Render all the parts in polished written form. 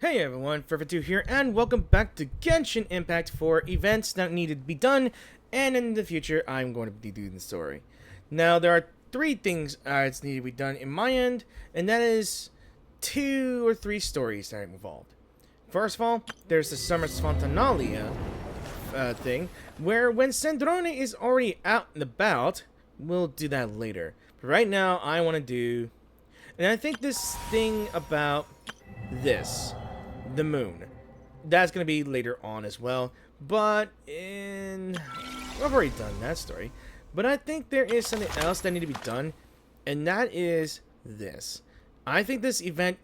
Hey everyone, Forever2 here, and welcome back to Genshin Impact for events that needed to be done, and in the future, I'm going to be doing the story. Now, there are three things that need to be done in my end, and that is 2 or 3 stories that are involved. First of all, there's the Summer Spontanelia thing, where when Sandrone is already out and about, we'll do that later. But right now, I want to do... And I think this thing about this... the moon. That's going to be later on as well. But I've already done that story. But I think there is something else that needs to be done. And that is this. I think this event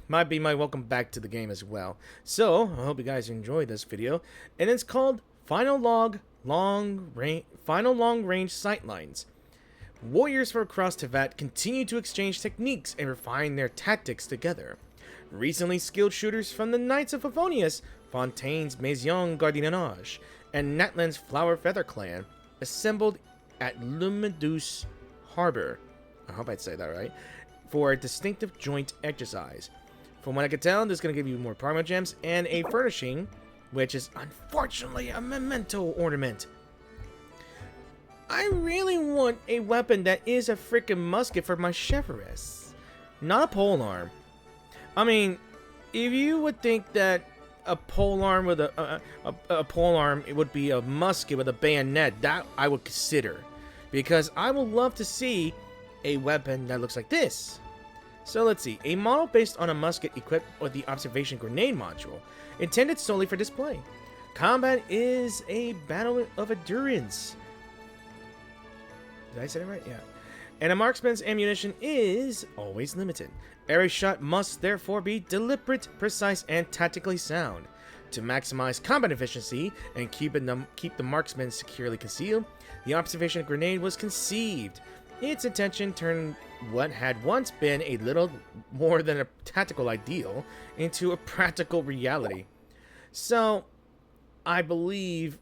might be my welcome back to the game as well. So, I hope you guys enjoyed this video. And it's called Final Long-Range Sightlines. Warriors from across Tevat continue to exchange techniques and refine their tactics together. Recently skilled shooters from the Knights of Favonius, Fontaine's Maison Gardiennage, and Natlan's Flower Feather Clan assembled at Lumideus Harbor, I hope I'd say that right, for a distinctive joint exercise. From what I can tell, this is going to give you more Parma gems and a furnishing, which is unfortunately a memento ornament. I really want a weapon that is a freaking musket for my Cheveruse, not a polearm. I mean, if you would think that a polearm with a polearm, it would be a musket with a bayonet, that I would consider, because I would love to see a weapon that looks like this. So let's see, a model based on a musket equipped with the observation grenade module, intended solely for display. Combat is a battle of endurance. Did I say it right? Yeah. And a marksman's ammunition is always limited. Every shot must therefore be deliberate, precise, and tactically sound. To maximize combat efficiency and keep the marksman securely concealed, the observation grenade was conceived. Its intention turned what had once been a little more than a tactical ideal into a practical reality. So, I believe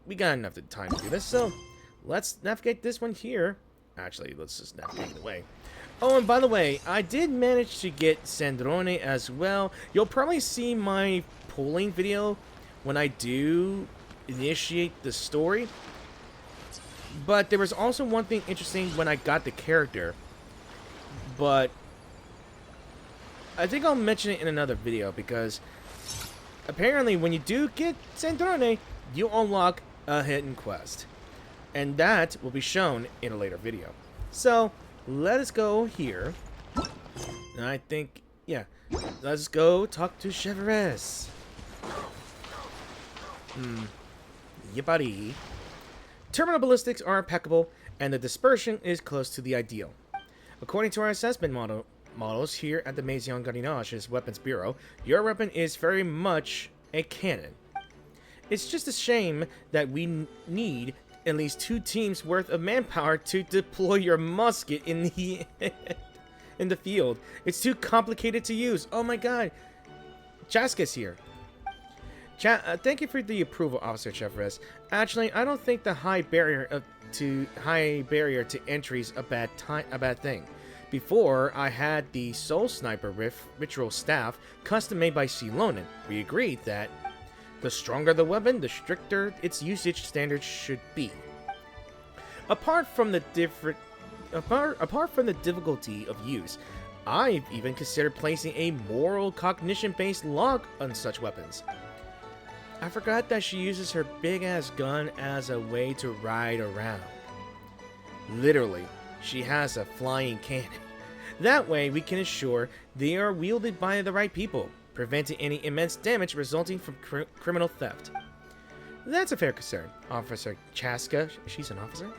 we got enough time to do this, so let's navigate this one here. Actually, let's just navigate the way. Oh, and by the way, I did manage to get Sandrone as well. You'll probably see my polling video when I do initiate the story. But there was also one thing interesting when I got the character. But I think I'll mention it in another video, because apparently when you do get Sandrone, you unlock a hidden quest. And that will be shown in a later video. So, let us go here. And I think, yeah, let's go talk to Cheveruse. Yeah, buddy. Terminal ballistics are impeccable, and the dispersion is close to the ideal. According to our assessment models here at the Maison Gardiennage's Weapons Bureau, your weapon is very much a cannon. It's just a shame that we need at least 2 teams worth of manpower to deploy your musket in the field. It's too complicated to use. Oh my god. Chasca's here. Thank you for the approval, Officer Cheveruse. Actually, I don't think the high barrier to entry is a bad thing. Before, I had the Soul Sniper Ritual Staff custom made by Celonin. We agreed that the stronger the weapon, the stricter its usage standards should be. Apart from the difficulty of use, I've even considered placing a moral cognition-based lock on such weapons. I forgot that she uses her big-ass gun as a way to ride around. Literally, she has a flying cannon. That way, we can ensure they are wielded by the right people, preventing any immense damage resulting from criminal theft. That's a fair concern, Officer Chasca. She's an officer.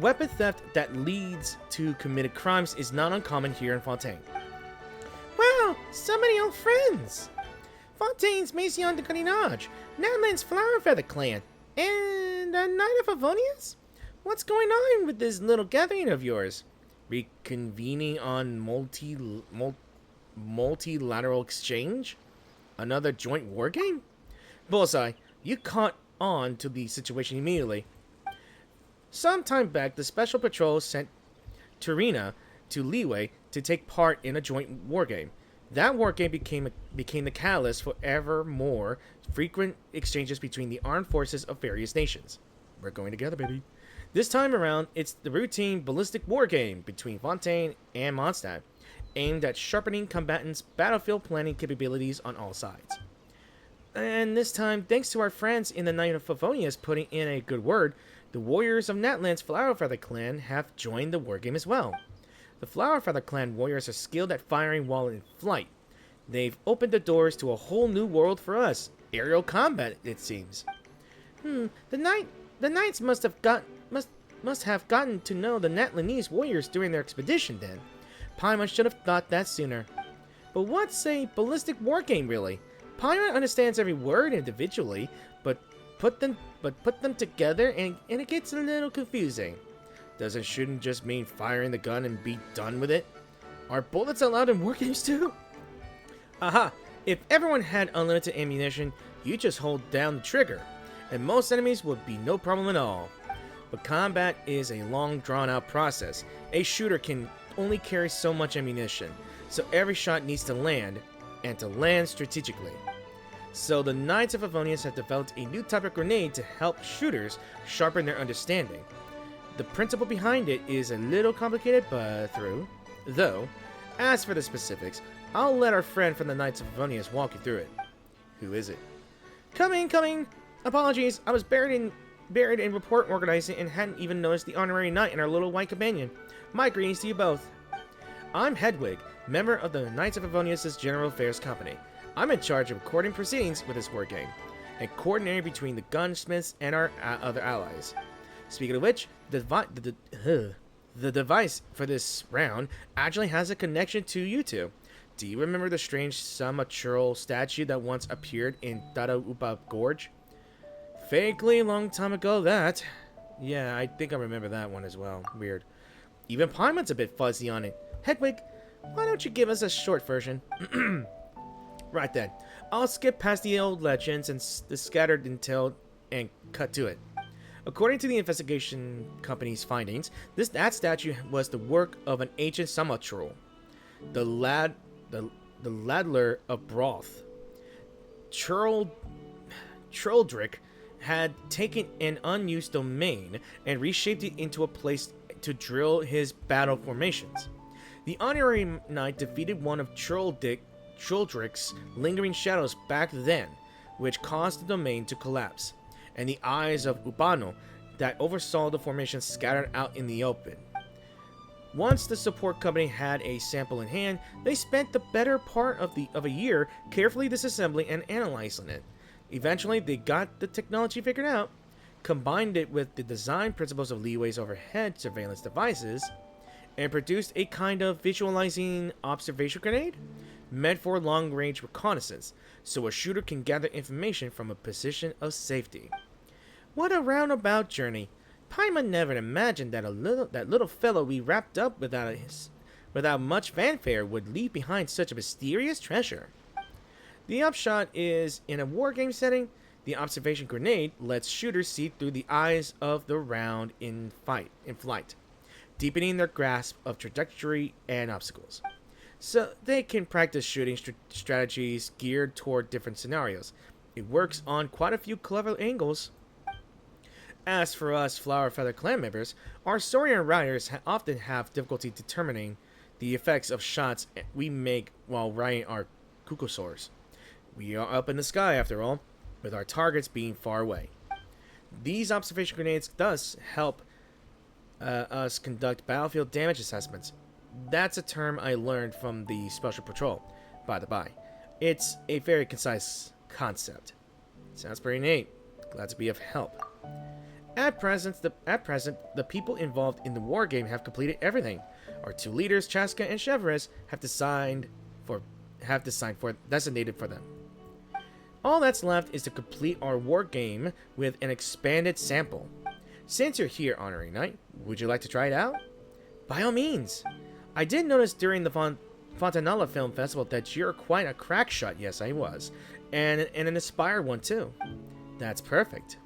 Weapon theft that leads to committed crimes is not uncommon here in Fontaine. Wow, so many old friends! Fontaine's Maison de Gardiennage, Natlan's Flower Feather Clan, and a Knight of Favonius? What's going on with this little gathering of yours? Reconvening on multilateral exchange? Another joint wargame? Bullseye, you caught on to the situation immediately. Some time back, the Special Patrol sent Turina to Leeway to take part in a joint wargame. That wargame became the catalyst for ever more frequent exchanges between the armed forces of various nations. We're going together, baby. This time around, it's the routine ballistic wargame between Fontaine and Mondstadt, aimed at sharpening combatants' battlefield planning capabilities on all sides. And this time, thanks to our friends in the Knight of Favonius putting in a good word, the warriors of Natlan's Flowerfeather clan have joined the wargame as well. The Flowerfeather clan warriors are skilled at firing while in flight. They've opened the doors to a whole new world for us, aerial combat, it seems. The knights must have gotten to know the Natlanese warriors during their expedition then. Paimon should have thought that sooner. But what's a ballistic wargame really? Paimon understands every word individually, but put them together and it gets a little confusing. Doesn't shooting just mean firing the gun and be done with it? Are bullets allowed in wargames too? Aha! If everyone had unlimited ammunition, you just hold down the trigger, and most enemies would be no problem at all. But combat is a long drawn-out process. A shooter can only carry so much ammunition, so every shot needs to land, and to land strategically. So the Knights of Favonius have developed a new type of grenade to help shooters sharpen their understanding. The principle behind it is a little complicated, but though, as for the specifics, I'll let our friend from the Knights of Favonius walk you through it. Who is it? Coming! Apologies, I was buried in report organizing and hadn't even noticed the honorary knight and our little white companion. My greetings to you both. I'm Hedwig, member of the Knights of Favonius' General Affairs Company. I'm in charge of recording proceedings with this wargame, and coordinating between the gunsmiths and our other allies. Speaking of which, the device for this round actually has a connection to you two. Do you remember the strange Samachurl statue that once appeared in Dadaupa Gorge? Vaguely a long time ago, that. Yeah, I think I remember that one as well. Weird. Even Paimon's a bit fuzzy on it. Hedwig, why don't you give us a short version? Right then. I'll skip past the old legends and the scattered intel and cut to it. According to the investigation company's findings, that statue was the work of an ancient Samachurl, the Ladler of Broth. Churldrick had taken an unused domain and reshaped it into a place to drill his battle formations. The honorary knight defeated one of Churldrick's lingering shadows back then, which caused the domain to collapse, and the eyes of Ubano that oversaw the formation scattered out in the open. Once the support company had a sample in hand, they spent the better part of a year carefully disassembling and analyzing it. Eventually, they got the technology figured out, combined it with the design principles of Leeway's overhead surveillance devices, and produced a kind of visualizing observation grenade meant for long-range reconnaissance, so a shooter can gather information from a position of safety. What a roundabout journey. Paimon never imagined that that little fellow we wrapped up without much fanfare would leave behind such a mysterious treasure. The upshot is, in a wargame setting, the observation grenade lets shooters see through the eyes of the round in flight, deepening their grasp of trajectory and obstacles. So they can practice shooting strategies geared toward different scenarios. It works on quite a few clever angles. As for us Flowerfeather clan members, our story and writers often have difficulty determining the effects of shots we make while riding our Kukosaurs. We are up in the sky, after all, with our targets being far away. These observation grenades thus help us conduct battlefield damage assessments. That's a term I learned from the Special Patrol, by the by. It's a very concise concept. Sounds pretty neat. Glad to be of help. At present, the people involved in the wargame have completed everything. Our two leaders, Chasca and Cheveruse, have designated for them. All that's left is to complete our wargame with an expanded sample. Since you're here, Honorary Knight, would you like to try it out? By all means. I did notice during the Fontanella Film Festival that you're quite a crack shot. Yes, I was. And an inspired one, too. That's perfect.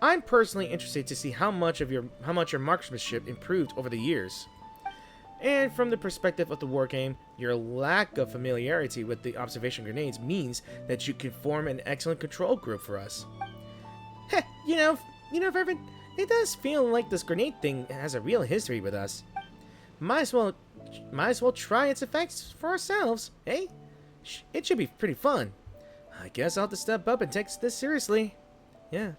I'm personally interested to see how much your marksmanship improved over the years. And from the perspective of the wargame, your lack of familiarity with the observation grenades means that you can form an excellent control group for us. Heh, Vervin, it does feel like this grenade thing has a real history with us. Might as well try its effects for ourselves, eh? It should be pretty fun. I guess I'll have to step up and take this seriously. Yeah.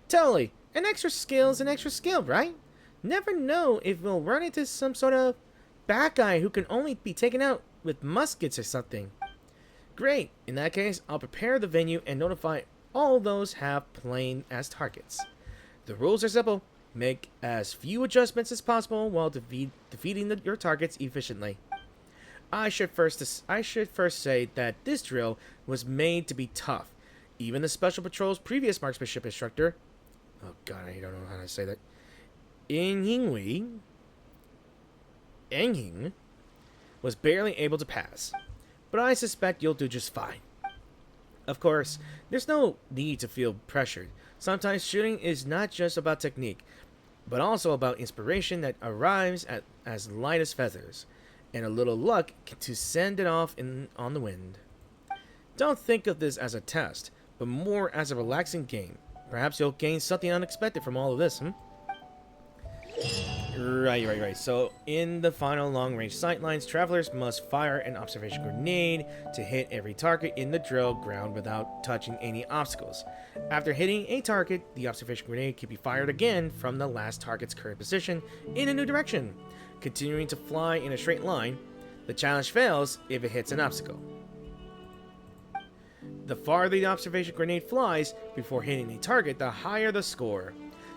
Totally. An extra skill is an extra skill, right? Never know if we'll run into some sort of bad guy who can only be taken out with muskets or something. Great. In that case, I'll prepare the venue and notify all those have plane as targets. The rules are simple. Make as few adjustments as possible while defeating your targets efficiently. I should first say that this drill was made to be tough. Even the Special Patrol's previous marksmanship instructor, oh god, I don't know how to say that, Enghing, was barely able to pass. But I suspect you'll do just fine. Of course, there's no need to feel pressured. Sometimes shooting is not just about technique, but also about inspiration that arrives as light as feathers, and a little luck to send it off on the wind. Don't think of this as a test, but more as a relaxing game. Perhaps you'll gain something unexpected from all of this, Right. So, in the final long-range sightlines, travelers must fire an observation grenade to hit every target in the drill ground without touching any obstacles. After hitting a target, the observation grenade can be fired again from the last target's current position in a new direction, continuing to fly in a straight line. The challenge fails if it hits an obstacle. The farther the observation grenade flies before hitting a target, the higher the score.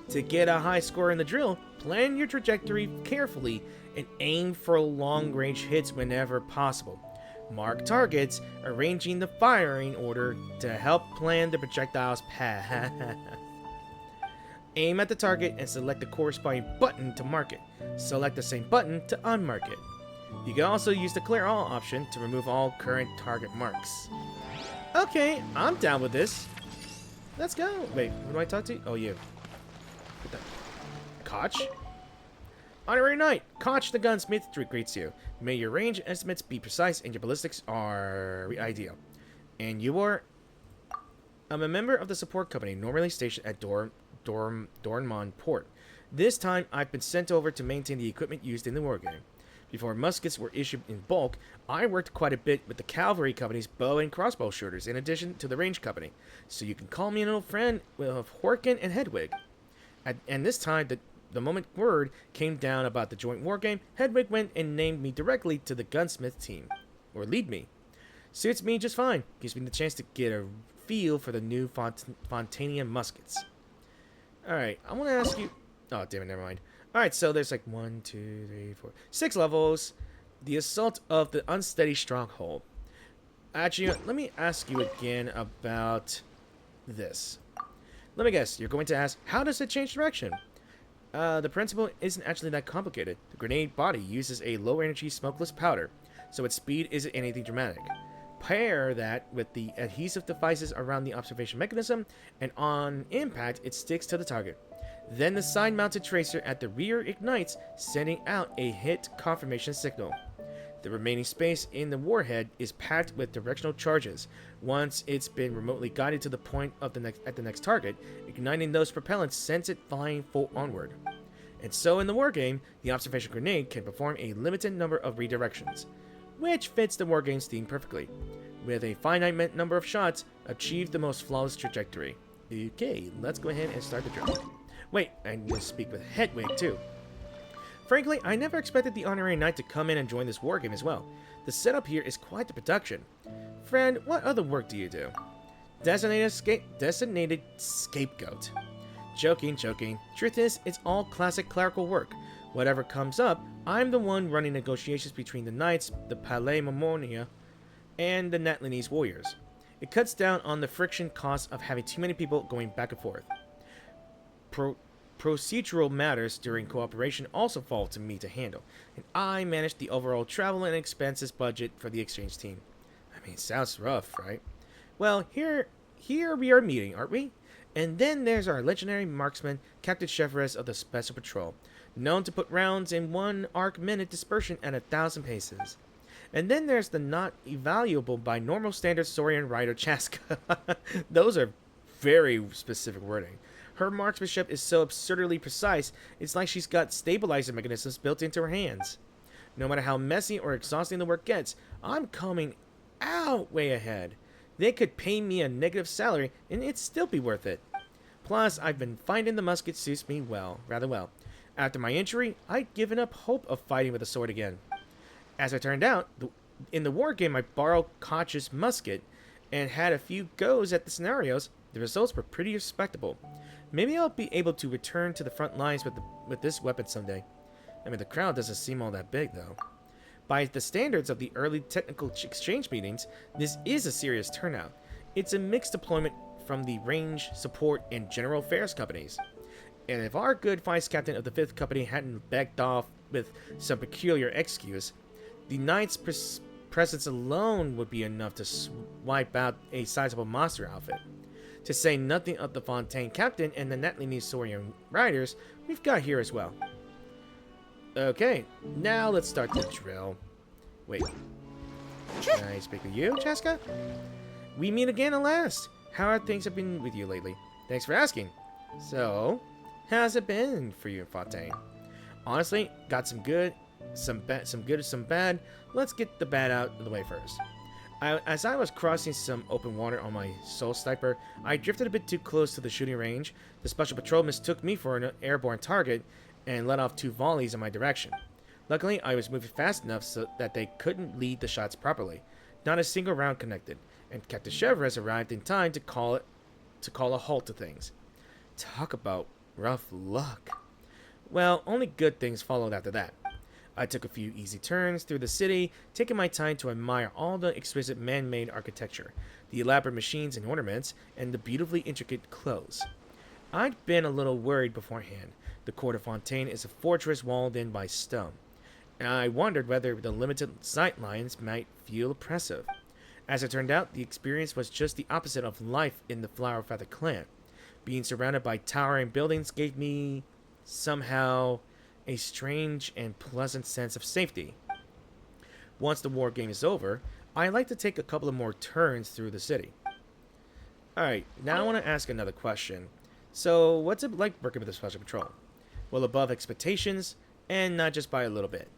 To get a high score in the drill, plan your trajectory carefully and aim for long-range hits whenever possible. Mark targets, arranging the firing order to help plan the projectile's path. Aim at the target and select the corresponding button to mark it. Select the same button to unmark it. You can also use the clear all option to remove all current target marks. Okay, I'm down with this. Let's go. Wait, who do I talk to? Oh, you. Koch? Honorary Knight, Koch the gunsmith greets you. May your range estimates be precise and your ballistics are ideal. And you are? I'm a member of the support company, normally stationed at Dornmond Port. This time, I've been sent over to maintain the equipment used in the wargame. Before muskets were issued in bulk, I worked quite a bit with the cavalry company's bow and crossbow shooters, in addition to the range company. So you can call me an old friend of Horkin and Hedwig. And this time, the moment word came down about the joint wargame, Hedwig went and named me directly to the gunsmith team. Or lead me. Suits me just fine. Gives me the chance to get a feel for the new Fontanian muskets. Alright, I want to ask you... Oh, damn it, never mind. Alright, so there's like 1, 2, 3, 4... 6 levels. The Assault of the Unsteady Stronghold. Actually, let me ask you again about this. Let me guess, you're going to ask, how does it change direction? The principle isn't actually that complicated. The grenade body uses a low-energy smokeless powder, so its speed isn't anything dramatic. Pair that with the adhesive devices around the observation mechanism, and on impact, it sticks to the target. Then the side-mounted tracer at the rear ignites, sending out a hit confirmation signal. The remaining space in the warhead is packed with directional charges. Once it's been remotely guided to the point of the next target, igniting those propellants sends it flying full onward. And so in the wargame, the observation grenade can perform a limited number of redirections, which fits the wargame's theme perfectly. With a finite number of shots, achieve the most flawless trajectory. Okay, let's go ahead and start the drill. Wait, I need to speak with Hedwig too. Frankly, I never expected the Honorary Knight to come in and join this wargame as well. The setup here is quite the production. Friend, what other work do you do? Designated scapegoat. Joking. Truth is, it's all classic clerical work. Whatever comes up, I'm the one running negotiations between the Knights, the Palais Momonia, and the Natlinese warriors. It cuts down on the friction costs of having too many people going back and forth. Procedural matters during cooperation also fall to me to handle, and I manage the overall travel and expenses budget for the exchange team. I mean, sounds rough, right? Well, here we are meeting, aren't we? And then there's our legendary marksman, Captain Cheveruse of the Special Patrol. known to put rounds in 1 arc-minute dispersion at 1,000 paces. And then there's the not evaluable by normal standard Saurian Rider Chasca. Those are very specific wording. Her marksmanship is so absurdly precise, it's like she's got stabilizer mechanisms built into her hands. No matter how messy or exhausting the work gets, I'm coming out way ahead. They could pay me a negative salary and it'd still be worth it. Plus, I've been finding the musket suits me rather well. After my injury, I'd given up hope of fighting with a sword again. As it turned out, in the war game I borrowed Koch's musket and had a few goes at the scenarios. The results were pretty respectable. Maybe I'll be able to return to the front lines with this weapon someday. I mean, the crowd doesn't seem all that big, though. By the standards of the early technical exchange meetings, this is a serious turnout. It's a mixed deployment from the range, support, and general affairs companies. And if our good vice captain of the 5th company hadn't begged off with some peculiar excuse, the Knight's presence alone would be enough to wipe out a sizable monster outfit. To say nothing of the Fontaine captain and the Netlini Saurian riders we've got here as well. Okay, now let's start the drill. Wait. Can I speak with you, Chasca? We meet again at last. How are things have been with you lately? Thanks for asking. So, how's it been for you, Fontaine? Honestly, got some good, some bad. Let's get the bad out of the way first. As I was crossing some open water on my soul sniper, I drifted a bit too close to the shooting range. The special patrol mistook me for an airborne target and let off 2 volleys in my direction. Luckily, I was moving fast enough so that they couldn't lead the shots properly. Not a single round connected, and Captain Cheveruse arrived in time to call a halt to things. Talk about rough luck. Well, only good things followed after that. I took a few easy turns through the city, taking my time to admire all the exquisite man-made architecture, the elaborate machines and ornaments, and the beautifully intricate clothes. I'd been a little worried beforehand. The court of Fontaine is a fortress walled in by stone, and I wondered whether the limited sightlines might feel oppressive. As it turned out, the experience was just the opposite of life in the Flower Feather clan. Being surrounded by towering buildings gave me, somehow, a strange and pleasant sense of safety. Once the war game is over, I like to take a couple of more turns through the city. Alright, now I want to ask another question. So, what's it like working with the Special Patrol? Well, above expectations, and not just by a little bit.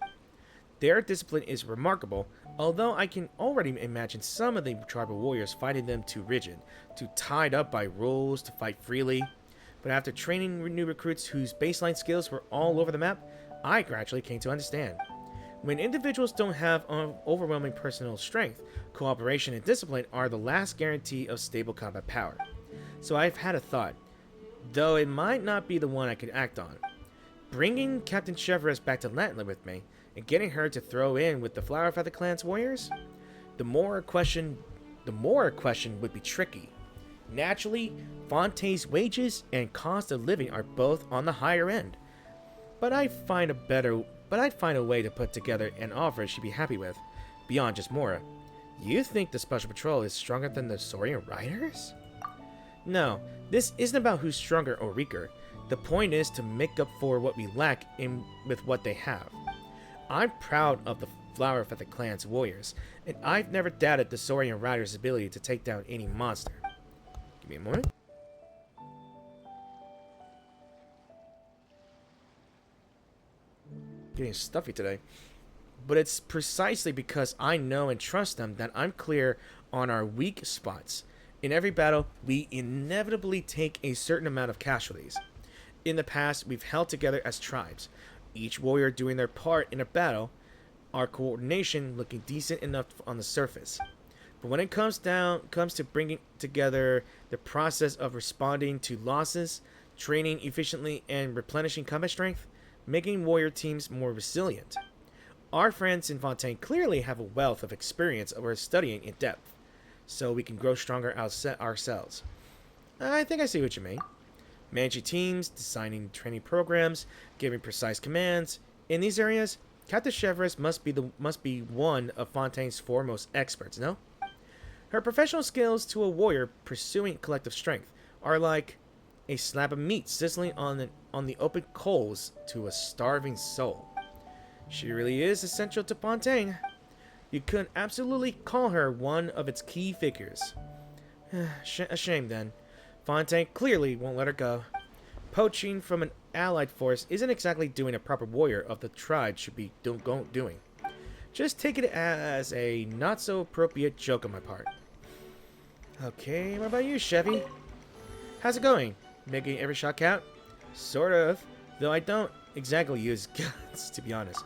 Their discipline is remarkable, although I can already imagine some of the tribal warriors finding them too rigid, too tied up by rules to fight freely. But after training new recruits whose baseline skills were all over the map, I gradually came to understand. When individuals don't have overwhelming personal strength, cooperation and discipline are the last guarantee of stable combat power. So I've had a thought, though it might not be the one I could act on. Bringing Captain Cheveruse back to Latla with me, and getting her to throw in with the Flower Feather Clan's warriors? The more a question would be tricky. Naturally, Fontaine's wages and cost of living are both on the higher end. But I'd find a way to put together an offer she'd be happy with, beyond just Mora. You think the Special Patrol is stronger than the Saurian Riders? No, this isn't about who's stronger or weaker. The point is to make up for what we lack with what they have. I'm proud of the Flower Feather Clan's warriors, and I've never doubted the Saurian Riders' ability to take down any monster. Give me a moment. Getting stuffy today. But it's precisely because I know and trust them that I'm clear on our weak spots. In every battle, we inevitably take a certain amount of casualties. In the past, we've held together as tribes, each warrior doing their part in a battle, our coordination looking decent enough on the surface. But when it comes to bringing together the process of responding to losses, training efficiently, and replenishing combat strength, making warrior teams more resilient. Our friends in Fontaine clearly have a wealth of experience we're studying in depth, so we can grow stronger ourselves. I think I see what you mean. Managing teams, designing training programs, giving precise commands. In these areas, Captain Cheveruse must be one of Fontaine's foremost experts, no? Her professional skills to a warrior pursuing collective strength are like a slab of meat sizzling on the open coals to a starving soul. She really is essential to Fontaine. You could absolutely call her one of its key figures. A shame then. Fontaine clearly won't let her go. Poaching from an allied force isn't exactly doing a proper warrior of the tribe should be doing. Just take it as a not-so-appropriate joke on my part. Okay, what about you, Chevy? How's it going? Making every shot count? Sort of, though I don't exactly use guns, to be honest.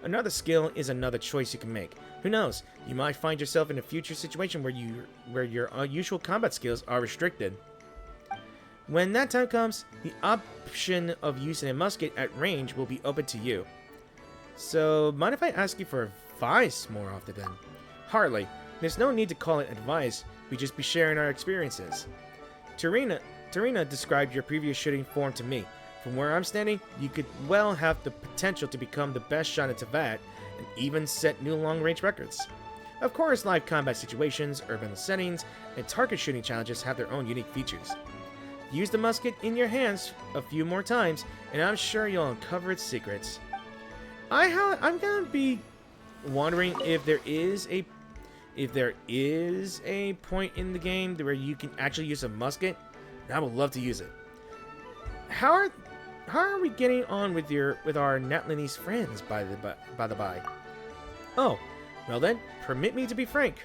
Another skill is another choice you can make. Who knows? You might find yourself in a future situation where your unusual combat skills are restricted. When that time comes, the option of using a musket at range will be open to you. So, mind if I ask you for advice more often then? Hardly. There's no need to call it advice. We just be sharing our experiences. Tarina described your previous shooting form to me. From where I'm standing, you could well have the potential to become the best shot in Teyvat and even set new long-range records. Of course, live combat situations, urban settings, and target shooting challenges have their own unique features. Use the musket in your hands a few more times, and I'm sure you'll uncover its secrets. I'm gonna be wondering if there is a point in the game where you can actually use a musket. I would love to use it. How are we getting on with our Natlanese friends by the by? Oh, well then, permit me to be frank.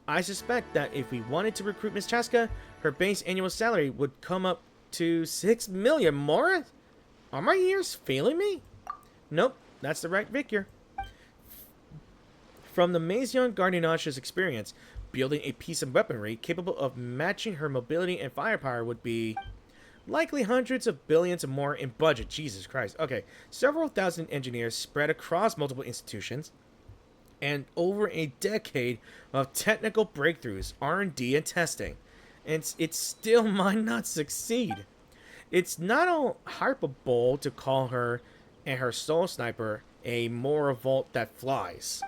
I suspect that if we wanted to recruit Miss Chasca, her base annual salary would come up to 6 million more? Are my ears failing me? Nope, that's the right figure. From the Maison Gardiennage's experience, building a piece of weaponry capable of matching her mobility and firepower would be likely hundreds of billions or more in budget. Jesus Christ. Okay, several thousand engineers spread across multiple institutions, and over a decade of technical breakthroughs, R&D, and testing. And it still might not succeed. It's not all hyperbole to call her and her soul sniper a more revolt that flies.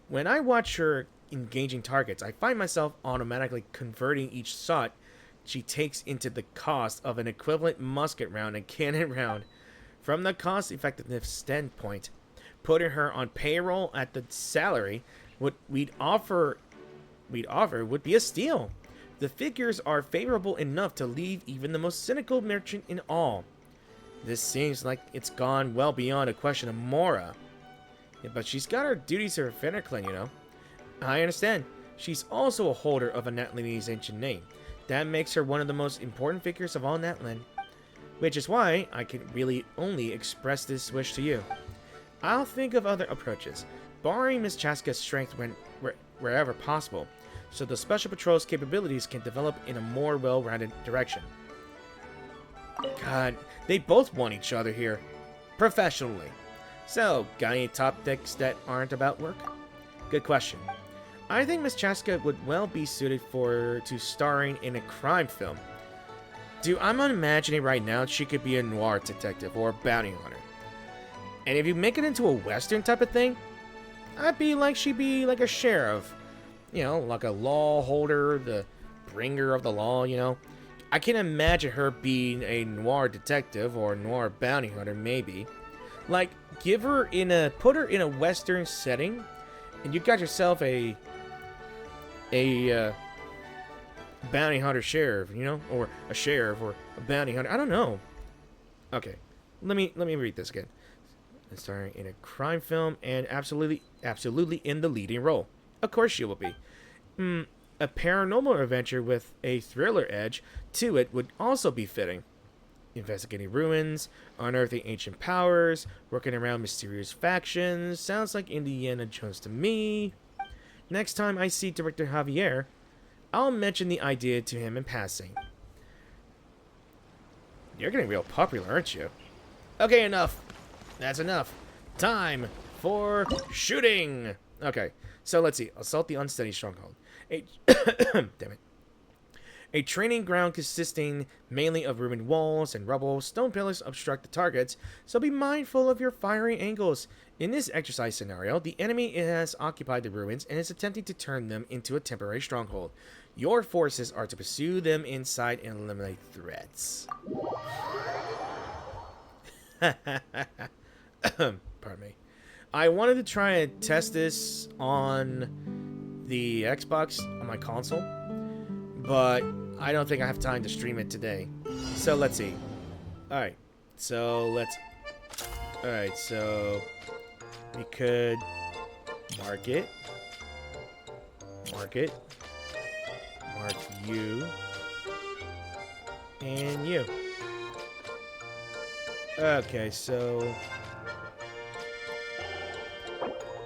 When I watch her engaging targets, I find myself automatically converting each shot she takes into the cost of an equivalent musket round and cannon round. From the cost effectiveness standpoint, putting her on payroll at the salary we'd offer would be a steal. The figures are favorable enough to leave even the most cynical merchant in awe. This seems like it's gone well beyond a question of Mora. Yeah, but she's got her duties to defend her clan, you know. I understand. She's also a holder of a Natlanese ancient name. That makes her one of the most important figures of all Natlan. Which is why I can really only express this wish to you. I'll think of other approaches, borrowing Miss Chasca's strength wherever possible, so the Special Patrol's capabilities can develop in a more well-rounded direction. God, they both want each other here. Professionally. So, got any top picks that aren't about work? Good question. I think Miss Chasca would well be suited to starring in a crime film. I'm imagining right now she could be a noir detective or a bounty hunter. And if you make it into a western type of thing, she'd be like a sheriff. You know, like a law holder, the bringer of the law, you know. I can imagine her being a noir detective or a noir bounty hunter, maybe. Like, put her in a western setting, and you got yourself a bounty hunter sheriff, you know, or a sheriff or a bounty hunter. I don't know. Okay, let me read this again. Starring in a crime film and absolutely in the leading role. Of course she will be. A paranormal adventure with a thriller edge to it would also be fitting. Investigating ruins, unearthing ancient powers, working around mysterious factions. Sounds like Indiana Jones to me. Next time I see Director Javier, I'll mention the idea to him in passing. You're getting real popular, aren't you? Okay, enough. That's enough. Time for shooting. Okay, so let's see. Assault the unsteady stronghold. Damn it. A training ground consisting mainly of ruined walls and rubble, stone pillars obstruct the targets, so be mindful of your firing angles. In this exercise scenario, the enemy has occupied the ruins and is attempting to turn them into a temporary stronghold. Your forces are to pursue them inside and eliminate threats. Pardon me. I wanted to try and test this on the Xbox on my console, but I don't think I have time to stream it today. So let's see. Alright, so we could mark it, mark you, and you. Okay, so...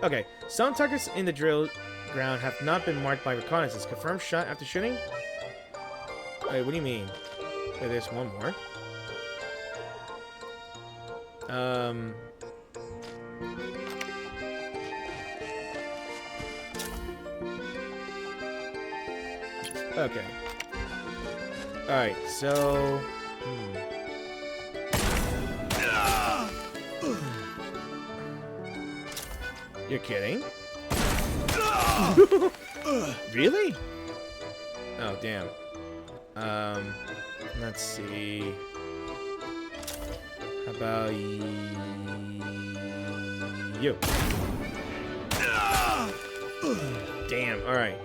Okay, some targets in the drill ground have not been marked by reconnaissance. Confirmed shot after shooting? Wait, what do you mean? Okay, there's one more. Okay. Alright, so... You're kidding? Really? Oh, damn. Let's see. How about you? Damn, alright.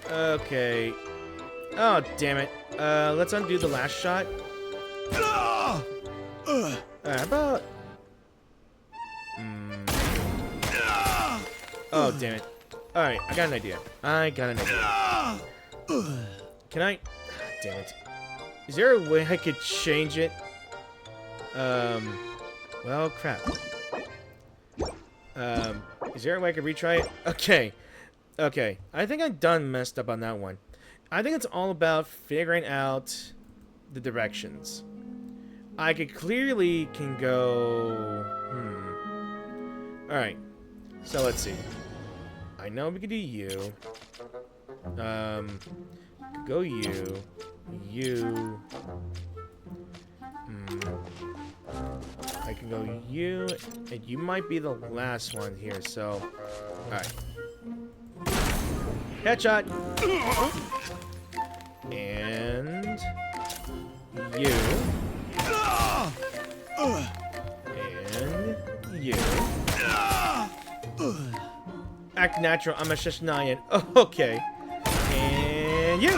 Okay. Oh, damn it. Let's undo the last shot. How about... Oh, damn it. Alright, I got an idea. Can I... Damn it. Is there a way I could change it? Well, crap. Is there a way I could retry it? Okay. Okay. I think I'm done messed up on that one. I think it's all about figuring out the directions. I could clearly go... Alright. So let's see. I know we could do you. Go you. You. I can go you. And you might be the last one here, so... Alright. Headshot! And... You. And... You. Act natural, I'm a Shishnayan. Oh, okay. And you!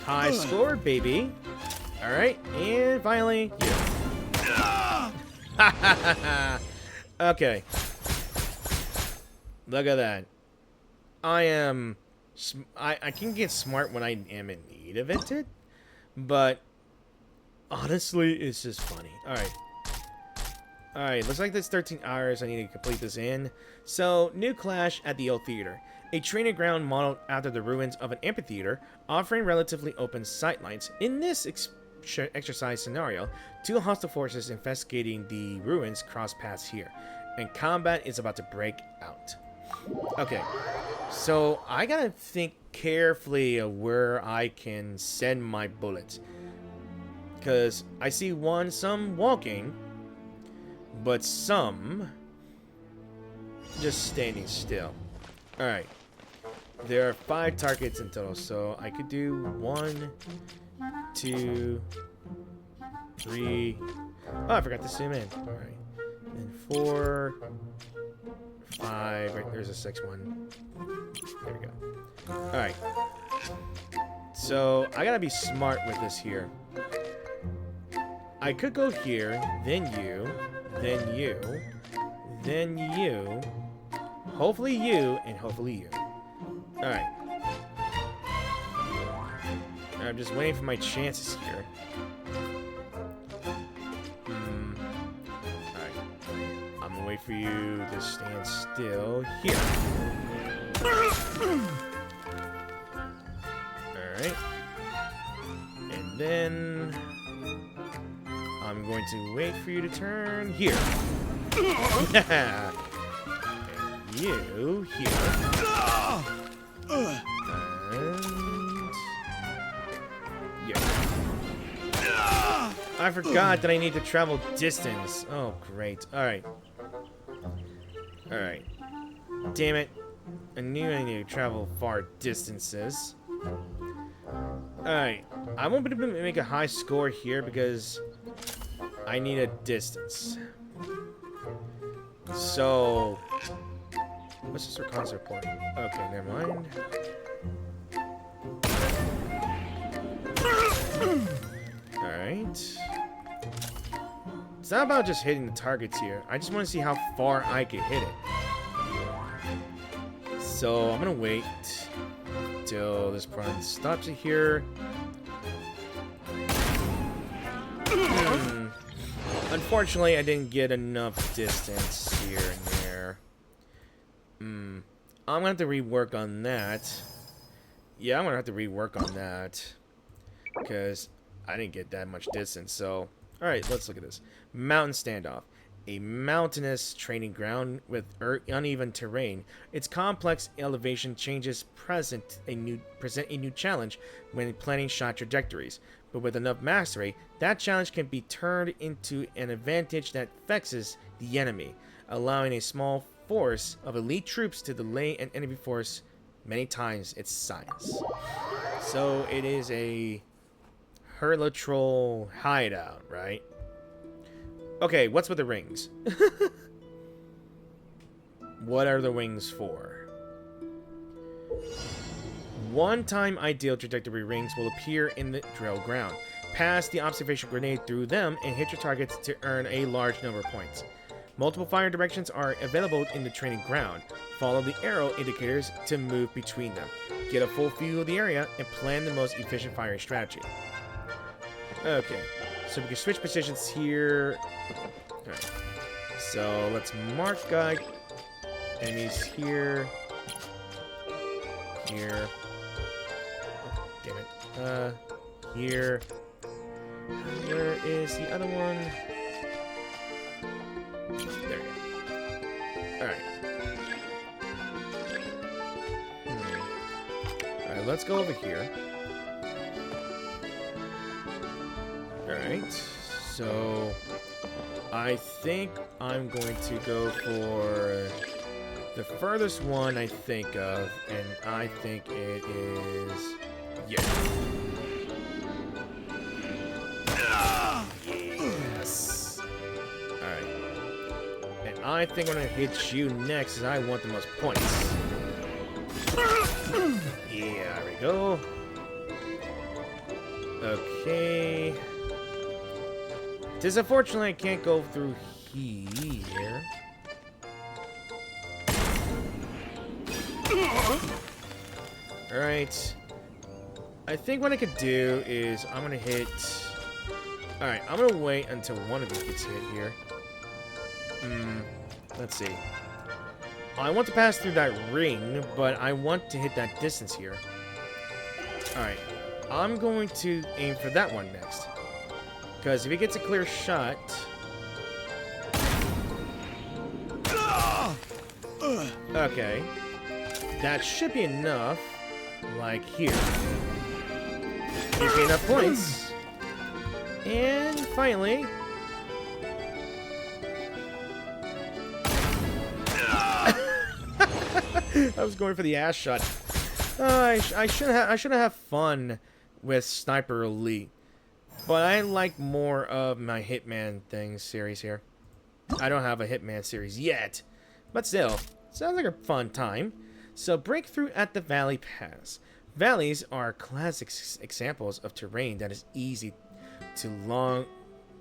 High score, baby. Alright, and finally, you. Okay. Look at that. I can get smart when I am in need of it, but honestly, it's just funny. Alright. Alright, looks like there's 13 hours I need to complete this in. So, new clash at the old theater. A training ground modeled after the ruins of an amphitheater, offering relatively open sightlines. In this exercise scenario, two hostile forces investigating the ruins cross paths here, and combat is about to break out. Okay, so I gotta think carefully of where I can send my bullets. Because I see some walking, but some just standing still. Alright. There are 5 targets in total, so I could do 1, 2, 3. Oh, I forgot to zoom in. Alright. And 4, 5. Right, there's a 6th one. There we go. Alright. So, I gotta be smart with this here. I could go here, then you, then you, then you, hopefully you, and hopefully you. Alright. I'm just waiting for my chances here. Alright. I'm gonna wait for you to stand still here. Alright. And then... I'm going to wait for you to turn here. And you here. And yeah. I forgot that I need to travel distance. Oh, great. Alright. Alright. Damn it. I knew I needed to travel far distances. Alright. I won't be able to make a high score here because I need a distance. So... what's this recon report? Okay, never mind. Alright. It's not about just hitting the targets here. I just want to see how far I can hit it. So I'm gonna wait till this run stops it here. Unfortunately, I didn't get enough distance here and there. I'm gonna have to rework on that. Yeah, I'm gonna have to rework on that because I didn't get that much distance. So, all right, let's look at this. Mountain standoff. A mountainous training ground with uneven terrain. Its complex elevation changes present a new challenge when planning shot trajectories. But with enough mastery, that challenge can be turned into an advantage that vexes the enemy, allowing a small force of elite troops to delay an enemy force many times its size. So it is a Hurlotroll hideout, right? Okay, what's with the rings? What are the wings for? One-time ideal trajectory rings will appear in the drill ground. Pass the observation grenade through them and hit your targets to earn a large number of points. Multiple fire directions are available in the training ground. Follow the arrow indicators to move between them. Get a full view of the area and plan the most efficient firing strategy. Okay, so we can switch positions here. Alright, so let's mark enemies here. Here. Oh, damn it. Here. Where is the other one? There we go. Alright. Alright, let's go over here. Alright, so I think I'm going to go for the furthest one I think of, and I think it is... yes. Yes! Alright. And I think I'm going to hit you next, as I want the most points. Yeah, there we go. Okay. Unfortunately, I can't go through here. Alright. I think what I could do is I'm gonna hit... alright, I'm gonna wait until one of these gets hit here. Let's see. I want to pass through that ring, but I want to hit that distance here. Alright. I'm going to aim for that one next. Because if he gets a clear shot... okay. That should be enough. Like here. Gives me enough points. And finally... I was going for the ass shot. I should have fun with Sniper Elite. But I like more of my Hitman series here. I don't have a Hitman series yet. But still, sounds like a fun time. So breakthrough at the Valley Pass. Valleys are classic examples of terrain that is easy to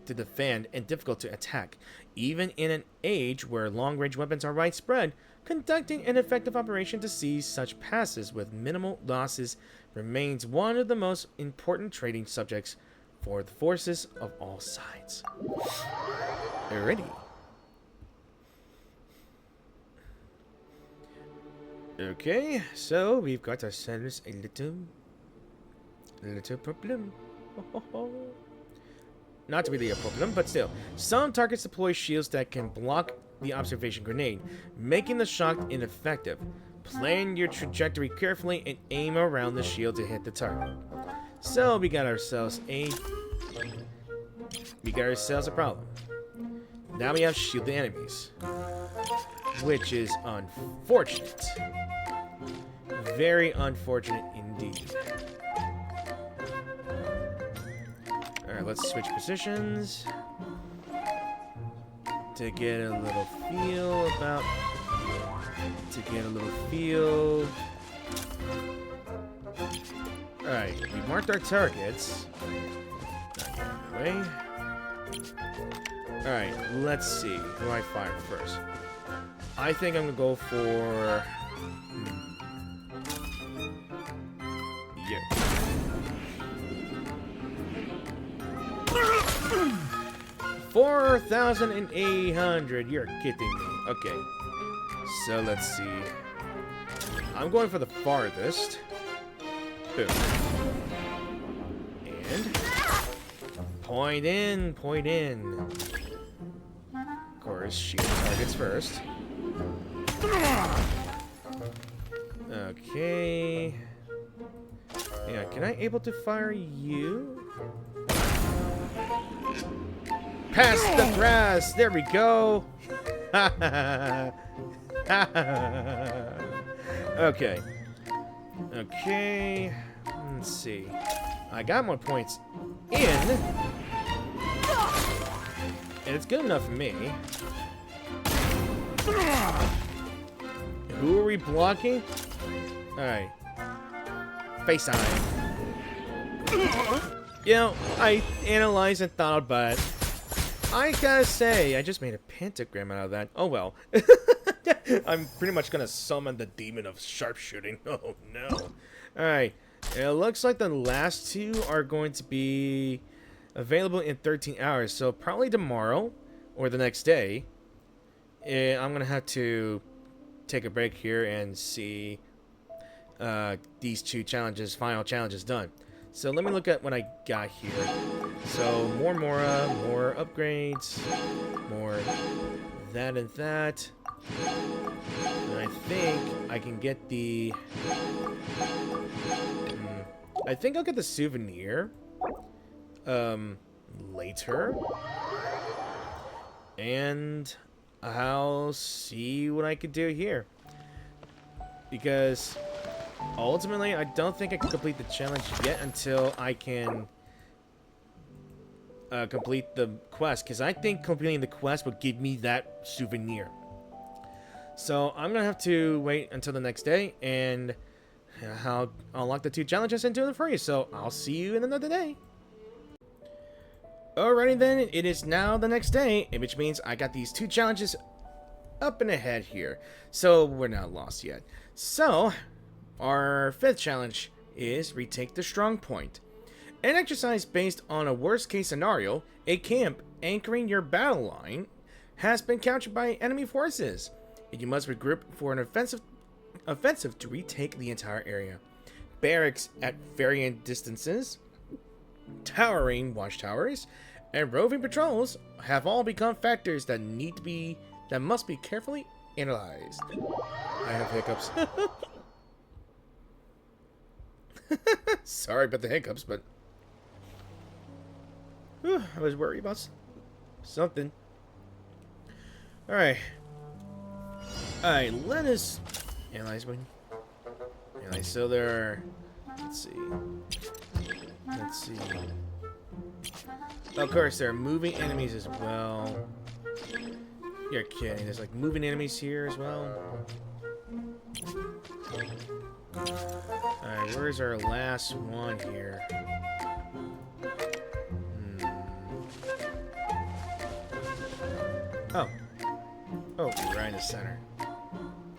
defend and difficult to attack. Even in an age where long-range weapons are widespread, conducting an effective operation to seize such passes with minimal losses remains one of the most important trading subjects for the forces of all sides. Alrighty. Okay, so we've got ourselves a little problem. Not really a problem, but still. Some targets deploy shields that can block the observation grenade, making the shock ineffective. Plan your trajectory carefully and aim around the shield to hit the target. So we got ourselves a problem. Now we have shield the enemies, which is unfortunate. Very unfortunate indeed. Alright, let's switch positions to get a little feel about... Alright, we marked our targets. Anyway. Alright, let's see. Who do I fire first? I think I'm gonna go for... you. 4,800. You're kidding me. Okay. So let's see. I'm going for the farthest. Boom. And point in. Of course, shoot targets first. Okay. Yeah, can I able to fire you? Past the grass! There we go! Okay. Okay. Let's see. I got more points in. And it's good enough for me. Who are we blocking? Alright. Face time. You know, I analyzed and thought about it. I gotta say, I just made a pentagram out of that. Oh well. I'm pretty much gonna summon the demon of sharpshooting. Oh no. Alright. It looks like the last two are going to be available in 13 hours. So probably tomorrow or the next day. I'm gonna have to take a break here and see these two challenges, final challenges done. So let me look at what I got here. So more Mora, more upgrades, more that and that. And I think I can get the... I think I'll get the souvenir later. And I'll see what I could do here. Because ultimately, I don't think I can complete the challenge yet until I can complete the quest. Because I think completing the quest would give me that souvenir. So I'm going to have to wait until the next day. And I'll unlock the two challenges and do them for you. So I'll see you in another day. Alrighty then, it is now the next day. Which means I got these two challenges up and ahead here. So we're not lost yet. So... our fifth challenge is retake the strong point. An exercise based on a worst case scenario, a camp anchoring your battle line has been captured by enemy forces. And you must regroup for an offensive to retake the entire area. Barracks at varying distances, towering watchtowers, and roving patrols have all become factors that must be carefully analyzed. I have hiccups. Sorry about the hiccups, but I was worried about something. Alright, let us analyze one. Analyze. So there are, let's see. Of course, there are moving enemies as well. You're kidding. There's like moving enemies here as well. Alright, where's our last one here? Oh, right in the center.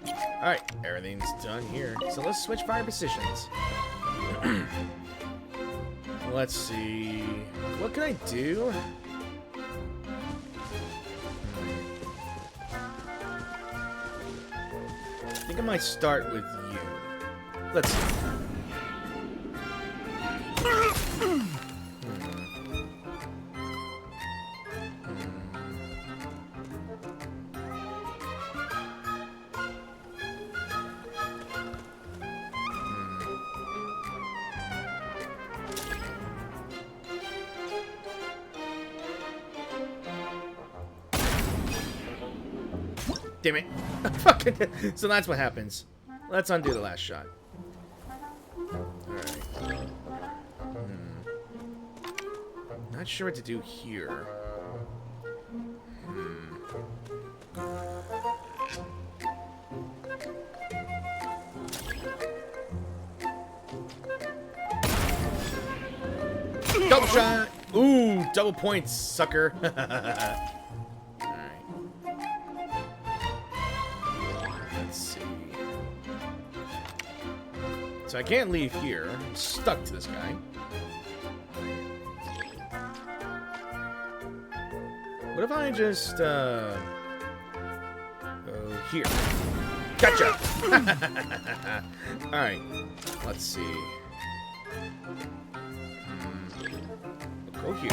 Alright, everything's done here. So let's switch fire positions. Let's see. What can I do? I think I might start with you. Let's see. Damn it. Fucking. So that's what happens. Let's undo the last shot. Alright. Not sure what to do here. Double shot! Ooh, double points, sucker. Alright. Let's see. So I can't leave here. I'm stuck to this guy. What if I just, go here? Gotcha! Alright. Let's see. Go here.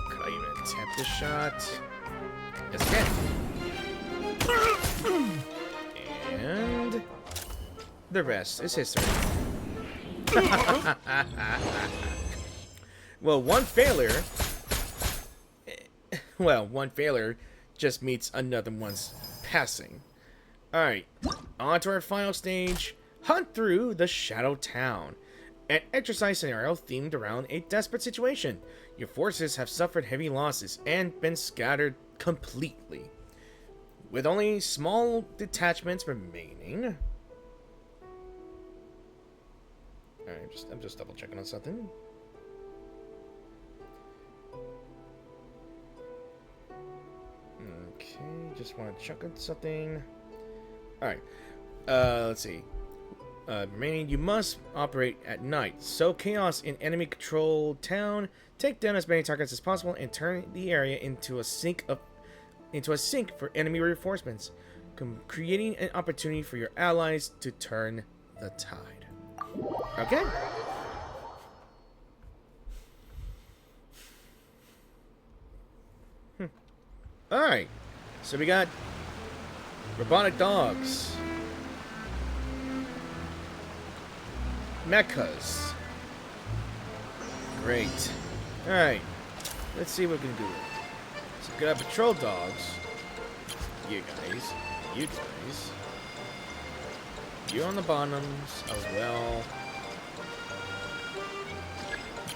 Could I even attempt this shot? Yes, I can. And the rest is history. Well, one failure just meets another one's passing. Alright, on to our final stage. Hunt through the Shadow Town. An exercise scenario themed around a desperate situation. Your forces have suffered heavy losses and been scattered completely, with only small detachments remaining. Alright, I'm just double checking on something. Okay, just want to check on something. Alright, let's see. Remaining, you must operate at night. Sow chaos in enemy-controlled town. Take down as many targets as possible and turn the area into a sink for enemy reinforcements, creating an opportunity for your allies to turn the tide. Okay. All right. So we got robotic dogs. Mechas. Great. Alright. Let's see what we can do. So we got patrol dogs. You guys. You guys. You on the bottoms as well.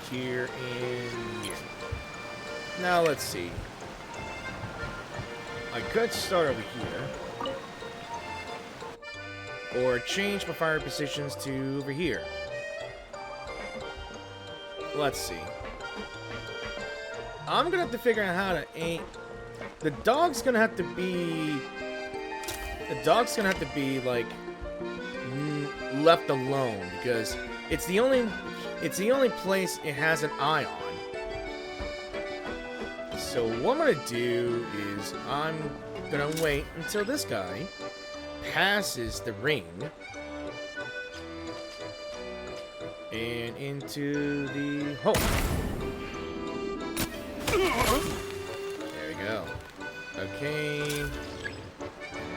Here and here. Now let's see. I could start over here. Or change my fire positions to over here. Let's see. I'm gonna have to figure out how to aim. The dog's gonna have to be. The dog's gonna have to be like left alone because it's the only place it has an eye on. So what I'm gonna do is I'm gonna wait until this guy passes the ring and into the hole. There we go. Okay.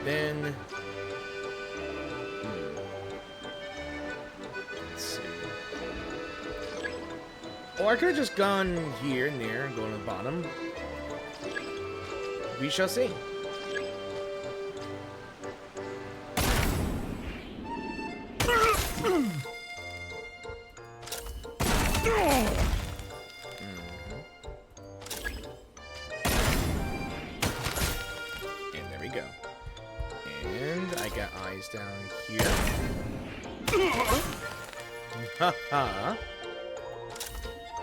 Then let's see. Or I could have just gone here and there and go to the bottom. We shall see. Down here. Haha.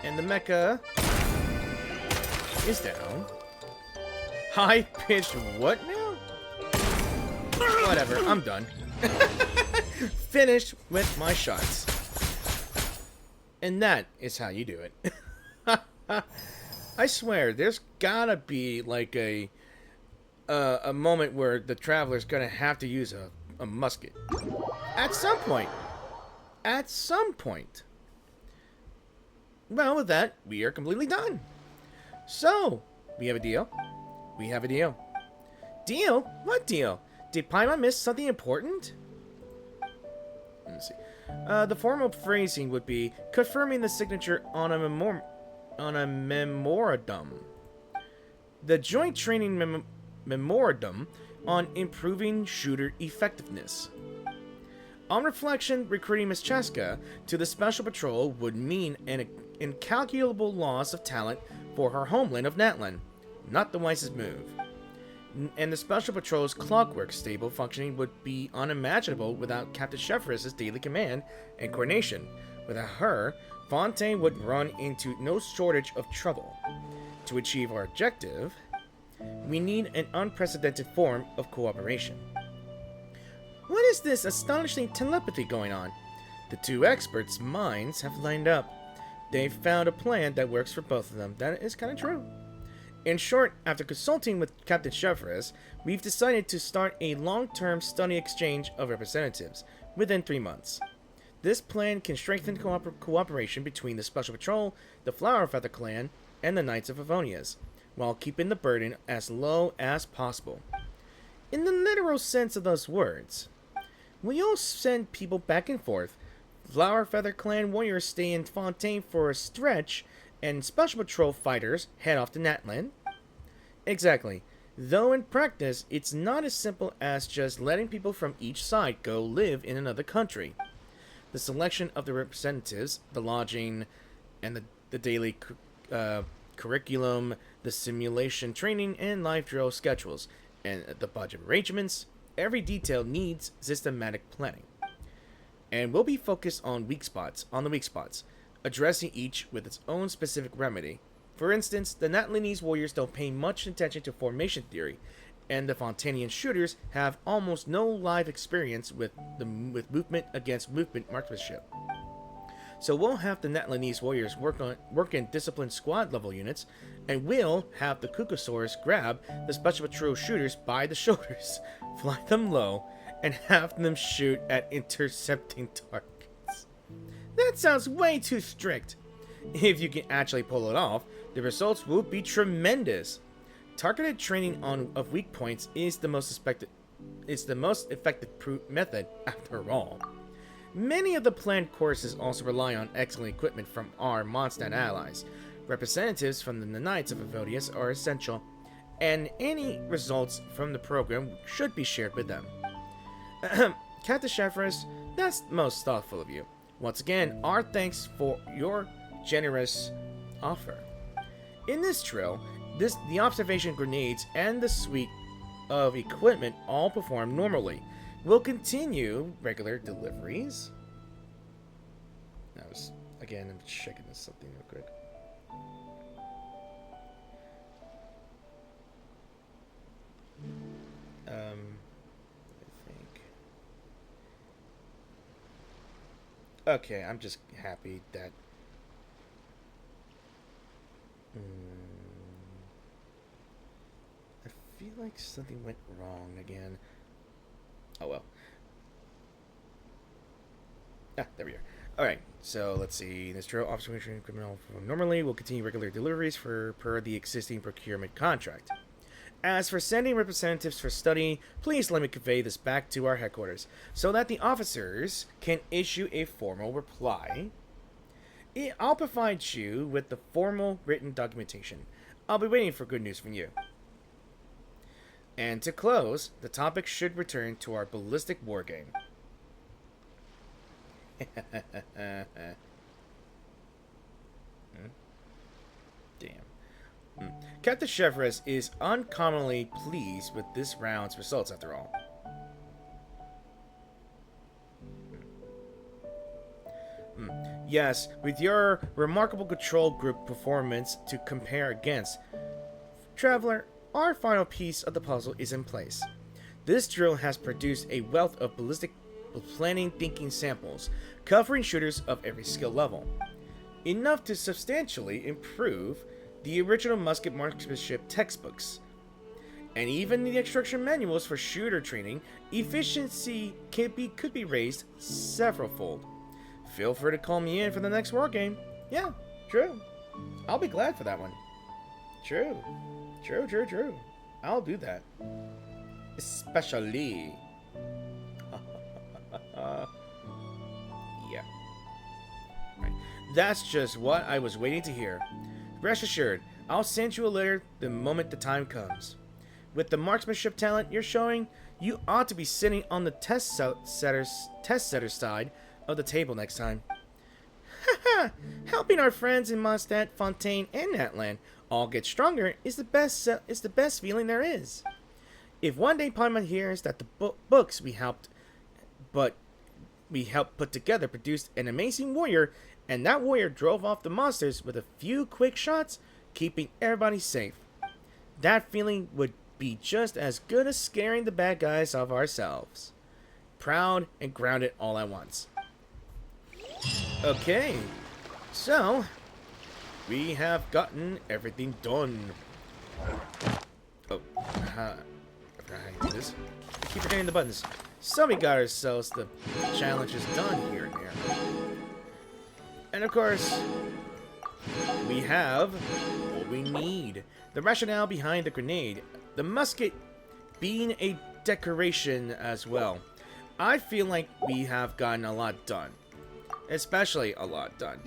And the mecha is down. High pitched what now? Whatever, I'm done. Finished with my shots. And that is how you do it. I swear, there's gotta be like a moment where the traveler's gonna have to use a musket. At some point. At some point. Well, with that, we are completely done. So, we have a deal. We have a deal. Deal? What deal? Did Paimon miss something important? Let me see. The formal phrasing would be confirming the signature on a on a memorandum. The Joint Training Memorandum on improving shooter effectiveness. On reflection, recruiting Miss Chasca to the Special Patrol would mean an incalculable loss of talent for her homeland of Natlan. Not the wisest move. And the Special Patrol's clockwork stable functioning would be unimaginable without Captain Cheverus's daily command and coordination. Without her, Fontaine would run into no shortage of trouble. To achieve our objective, we need an unprecedented form of cooperation. What is this astonishing telepathy going on? The two experts' minds have lined up. They've found a plan that works for both of them. That is kind of true. In short, after consulting with Captain Cheverus, we've decided to start a long-term study exchange of representatives within 3 months. This plan can strengthen cooperation between the Special Patrol, the Flower Feather Clan, and the Knights of Avonias, while keeping the burden as low as possible. In the literal sense of those words, we all send people back and forth. Flower Feather Clan warriors stay in Fontaine for a stretch, and Special Patrol fighters head off to Natlan. Exactly. Though in practice, it's not as simple as just letting people from each side go live in another country. The selection of the representatives, the lodging, and the daily curriculum, the simulation training and live drill schedules, and the budget arrangements, every detail needs systematic planning. And we'll be focused on the weak spots, addressing each with its own specific remedy. For instance, the Natlanese warriors don't pay much attention to formation theory, and the Fontanian shooters have almost no live experience with movement against movement marksmanship. So we'll have the Natlanese warriors work in disciplined squad level units, and we'll have the Kukosaurs grab the Special Patrol shooters by the shoulders, fly them low, and have them shoot at intercepting targets. That sounds way too strict. If you can actually pull it off, the results will be tremendous. Targeted training of weak points is the most effective method after all. Many of the planned courses also rely on excellent equipment from our Mondstadt allies. Representatives from the Knights of Avodius are essential, and any results from the program should be shared with them. Captain Cheverus, that's most thoughtful of you. Once again, our thanks for your generous offer. In this drill, the observation grenades and the suite of equipment all perform normally. We'll continue regular deliveries. I'm checking this something real quick. I think. Okay, I'm just happy that. I feel like something went wrong again. Oh well. There we are. Alright, so let's see. This drill observation equipment normally will continue regular deliveries per the existing procurement contract. As for sending representatives for study, please let me convey this back to our headquarters so that the officers can issue a formal reply. I'll provide you with the formal written documentation. I'll be waiting for good news from you. And to close, the topic should return to our ballistic wargame. Damn. Captain Cheverus is uncommonly pleased with this round's results after all. Yes, with your remarkable control group performance to compare against, Traveler, our final piece of the puzzle is in place. This drill has produced a wealth of ballistic planning thinking samples, covering shooters of every skill level. Enough to substantially improve the original musket marksmanship textbooks. And even the instruction manuals for shooter training, efficiency could be raised severalfold. Feel free to call me in for the next wargame. Yeah, true. I'll be glad for that one. True. I'll do that. Especially. Yeah. Right. That's just what I was waiting to hear. Rest assured, I'll send you a letter the moment the time comes. With the marksmanship talent you're showing, you ought to be sitting on the test setter side of the table next time. Haha! Helping our friends in Mondstadt, Fontaine, and Natland all get stronger is the best feeling there is. If one day Paimon hears that the books we helped put together produced an amazing warrior, and that warrior drove off the monsters with a few quick shots, keeping everybody safe, that feeling would be just as good as scaring the bad guys of ourselves. Proud and grounded all at once. Okay, so we have gotten everything done. Oh, I do this. I keep forgetting the buttons. So we got ourselves the challenges done here and there. And of course, we have what we need. The rationale behind the grenade. The musket being a decoration as well. I feel like we have gotten a lot done. Especially a lot done.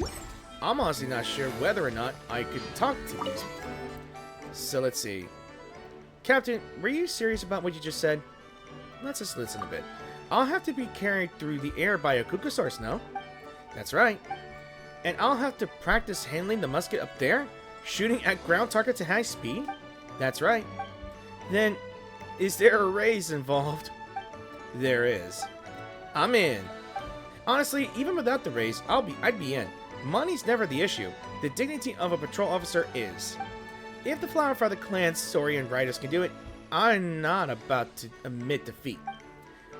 I'm honestly not sure whether or not I could talk to these. So let's see. Captain, were you serious about what you just said? Let's just listen a bit. I'll have to be carried through the air by a Kukusaurus, no? That's right. And I'll have to practice handling the musket up there? Shooting at ground targets at high speed? That's right. Then, is there a raise involved? There is. I'm in. Honestly, even without the raise, I'd be in. Money's never the issue. The dignity of a patrol officer is. If the Flower Father clan's Saurian riders can do it, I'm not about to admit defeat.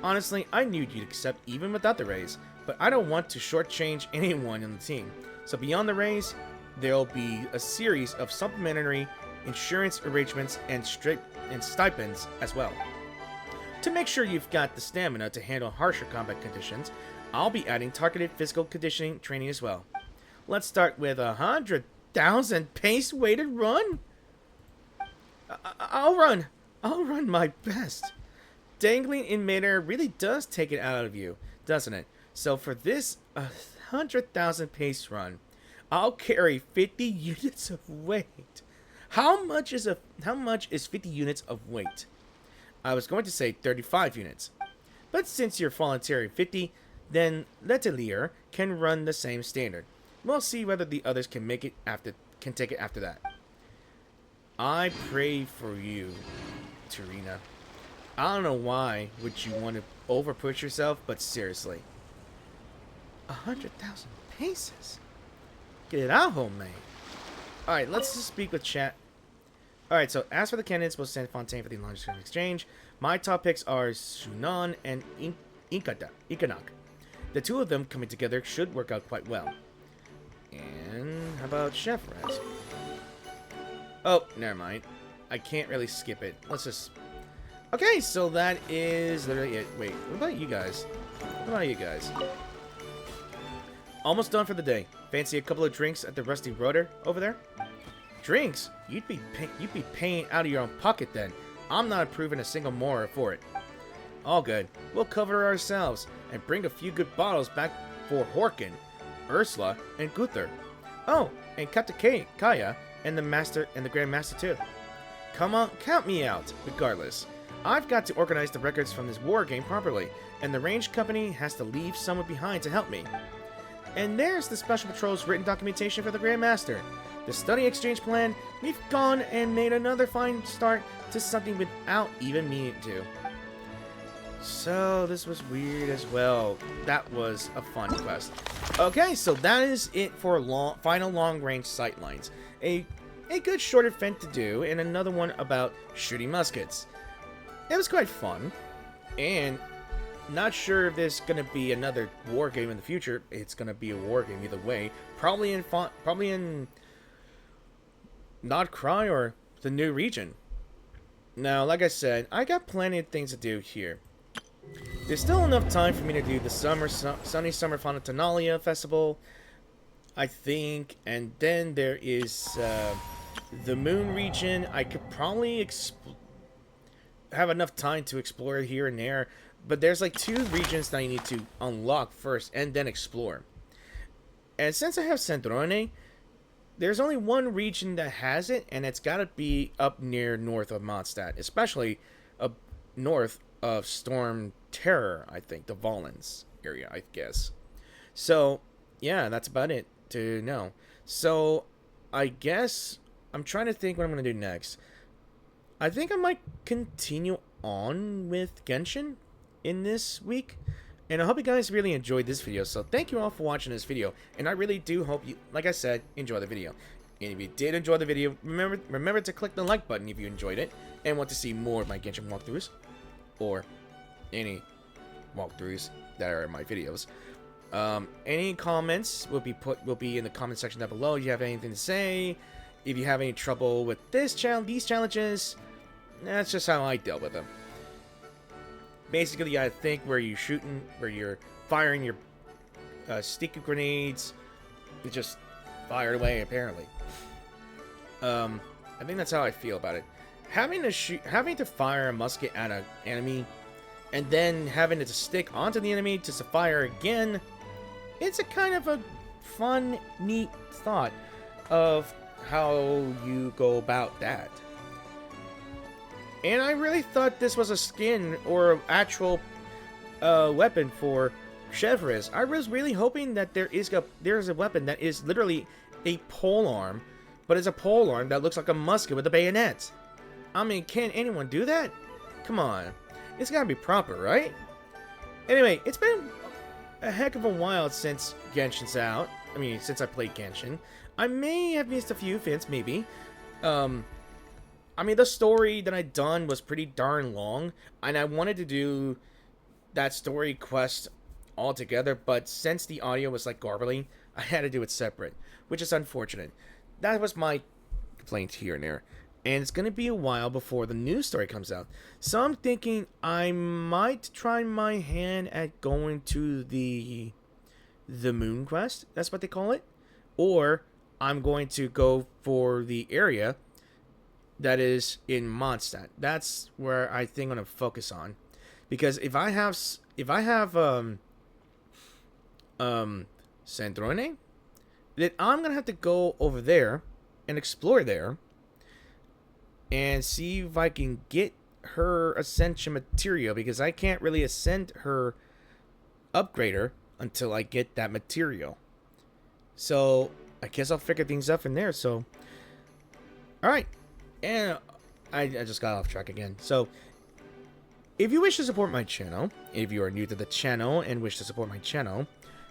Honestly, I knew you'd accept even without the raise, but I don't want to shortchange anyone on the team. So beyond the raise, there'll be a series of supplementary insurance arrangements and stipends as well. To make sure you've got the stamina to handle harsher combat conditions, I'll be adding targeted physical conditioning training as well. Let's start with 100,000 pace-weighted run. I'll run my best. Dangling in midair really does take it out of you, doesn't it? So for this 100,000 pace run, I'll carry 50 units of weight. How much is 50 units of weight? I was going to say 35 units. But since you're volunteering 50, then Letelier can run the same standard. We'll see whether the others can take it after that. I pray for you, Tarina. I don't know why would you want to overpush yourself, but seriously. 100,000 paces? Get it out, homemade. Alright, let's just speak with chat. Alright, so as for the candidates, we'll send Fontaine for the long-term exchange. My top picks are Sunan and Ikanak. The two of them coming together should work out quite well. And how about Cheveruse? Oh, never mind. I can't really skip it. Let's just... Okay, so that is literally it. Wait, what about you guys? Almost done for the day. Fancy a couple of drinks at the Rusty Rotor over there? Drinks? You'd be paying out of your own pocket then. I'm not approving a single more for it. All good. We'll cover ourselves and bring a few good bottles back for Horkin, Ursula, and Gunther. Oh, and Captain Kaya and the Grand Master too. Come on, count me out. Regardless, I've got to organize the records from this war game properly, and the range company has to leave someone behind to help me. And there's the Special Patrol's written documentation for the Grand Master. The study exchange plan, we've gone and made another fine start to something without even meaning to. So, this was weird as well. That was a fun quest. Okay, so that is it for final long-range sightlines. A good short event to do, and another one about shooting muskets. It was quite fun, and not sure if there's gonna be another war game in the future. It's gonna be a war game either way. Probably in Not Cry or the new region. Now, like I said, I got plenty of things to do here. There's still enough time for me to do the Sunny Summer Fontainalia Festival, I think, and then there is the Moon region. I could probably have enough time to explore here and there, but there's like 2 regions that I need to unlock first and then explore. And since I have Sandrone, there's only one region that has it, and it's got to be up near north of Mondstadt, especially up north of Storm Terror, I think, the Volans area, I guess. So, yeah, that's about it to know. So, I guess I'm trying to think what I'm going to do next. I think I might continue on with Genshin in this week. And I hope you guys really enjoyed this video. So thank you all for watching this video. And I really do hope you, like I said, enjoy the video. And if you did enjoy the video, remember to click the like button if you enjoyed it and want to see more of my Genshin walkthroughs. Or any walkthroughs that are in my videos. Any comments will be in the comment section down below. If you have anything to say, if you have any trouble with these challenges, that's just how I deal with them. Basically, you gotta think where you're shooting, where you're firing your sticky grenades. You just fire away, apparently. I think that's how I feel about it. Having to fire a musket at an enemy, and then having it to stick onto the enemy to fire again, it's a kind of a fun, neat thought of how you go about that. And I really thought this was a skin or an actual weapon for Cheveruse. I was really hoping that there is a weapon that is literally a polearm, but it's a polearm that looks like a musket with a bayonet. I mean, can anyone do that? Come on. It's gotta be proper, right? Anyway, it's been a heck of a while since Genshin's out. I mean, since I played Genshin. I may have missed a few events, maybe. I mean, the story that I'd done was pretty darn long, and I wanted to do that story quest all together, but since the audio was like garbly, I had to do it separate, which is unfortunate. That was my complaint here and there, and it's going to be a while before the new story comes out, so I'm thinking I might try my hand at going to the moon quest, that's what they call it, or I'm going to go for the area that is in Mondstadt. That's where I think I'm gonna focus on, because if I have Sandrone, then I'm gonna have to go over there and explore there and see if I can get her ascension material, because I can't really ascend her upgrader until I get that material. So I guess I'll figure things out from there. So alright. And I just got off track again. So, if you wish to support my channel, if you are new to the channel and wish to support my channel,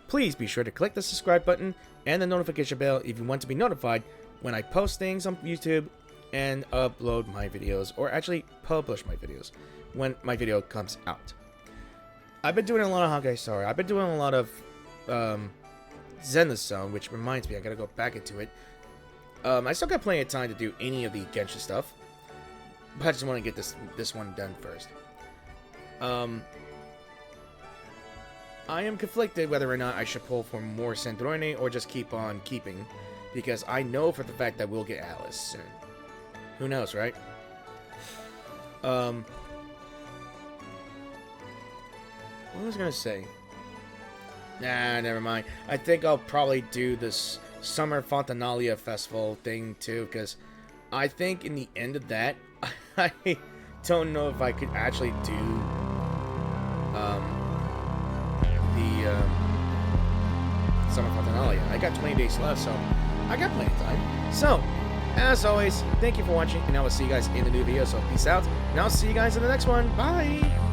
please be sure to click the subscribe button and the notification bell if you want to be notified when I post things on YouTube and upload my videos, or actually publish my videos when my video comes out. I've been doing a lot of Honkai Star. I've been doing a lot of Zenless Zone, which reminds me, I gotta go back into it. I still got plenty of time to do any of the Genshin stuff, but I just want to get this one done first. I am conflicted whether or not I should pull for more Sandrone or just keep on keeping, because I know for the fact that we'll get Alice soon. Who knows, right? What was I gonna say? Nah, never mind. I think I'll probably do this Summer Fontanalia Festival thing too, because I think in the end of that, I don't know if I could actually do the Summer Fontanalia. I got 20 days left, so I got plenty of time. So, as always, thank you for watching, and I will see you guys in the new video. So peace out, and I'll see you guys in the next one. Bye!